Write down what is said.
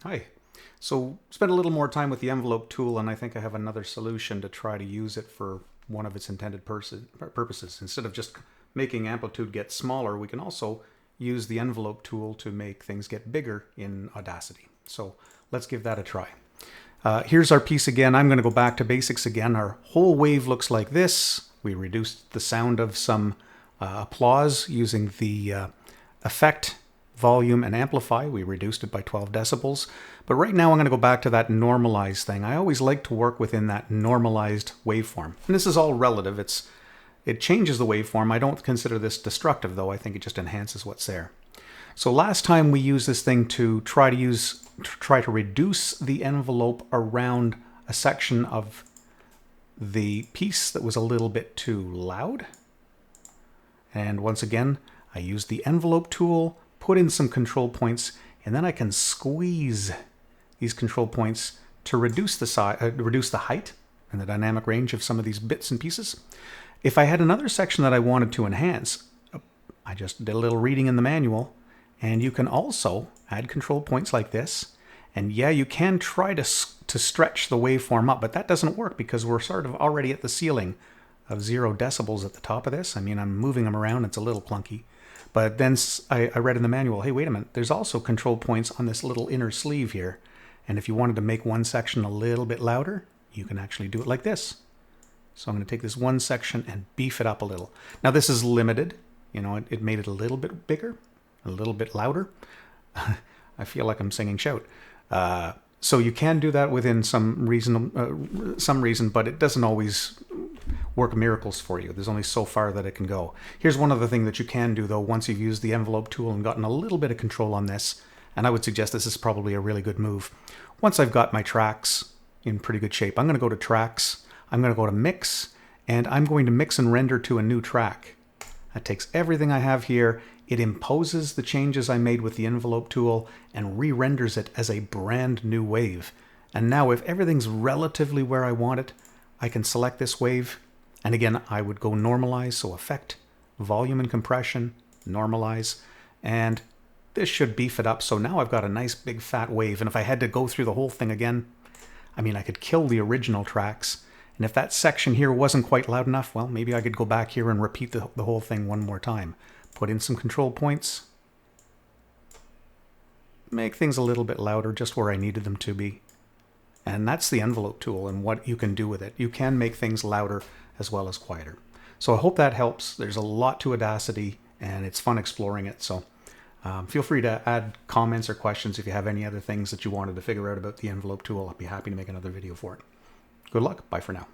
Hi. So spent a little more time with the envelope tool, and I think I have another solution to try to use it for one of its intended purposes. Instead of just making Amplitude get smaller, we can also use the envelope tool to make things get bigger in Audacity. So let's give that a try. Here's our piece again. I'm going to go back to basics again. Our whole wave looks like this. We reduced the sound of some applause using the effect, volume, and amplify. We reduced it by 12 decibels. But right now I'm going to go back to that normalized thing. I always like to work within that normalized waveform. And this is all relative. It changes the waveform. I don't consider this destructive, though. I think it just enhances what's there. So last time we used this thing to try to reduce the envelope around a section of the piece that was a little bit too loud. And once again, I used the envelope tool, put in some control points, and then I can squeeze these control points to reduce the height and the dynamic range of some of these bits and pieces. If I had another section that I wanted to enhance, I just did a little reading in the manual, and you can also add control points like this. And yeah, you can try to stretch the waveform up, but that doesn't work because we're sort of already at the ceiling of 0 decibels at the top of this. I mean, I'm moving them around, it's a little clunky. But then I read in the manual, hey, wait a minute, there's also control points on this little inner sleeve here. And if you wanted to make one section a little bit louder, you can actually do it like this. So I'm going to take this one section and beef it up a little. Now this is limited. You know, it made it a little bit bigger, a little bit louder. I feel like I'm singing shout. So you can do that within some reason, but it doesn't always work miracles for you. There's only so far that it can go. Here's one other thing that you can do, though, once you've used the envelope tool and gotten a little bit of control on this, and I would suggest this is probably a really good move. Once I've got my tracks in pretty good shape, I'm going to go to Tracks, I'm going to go to Mix, and I'm going to mix and render to a new track. That takes everything I have here, it imposes the changes I made with the envelope tool, and re-renders it as a brand new wave. And now if everything's relatively where I want it, I can select this wave, and again, I would go normalize, so effect, volume and compression, normalize, and this should beef it up. So now I've got a nice big fat wave, and if I had to go through the whole thing again, I mean, I could kill the original tracks, and if that section here wasn't quite loud enough, well, maybe I could go back here and repeat the whole thing one more time. Put in some control points, make things a little bit louder just where I needed them to be. And that's the envelope tool and what you can do with it. You can make things louder as well as quieter. So I hope that helps. There's a lot to Audacity, and it's fun exploring it. So feel free to add comments or questions if you have any other things that you wanted to figure out about the envelope tool. I'd be happy to make another video for it. Good luck. Bye for now.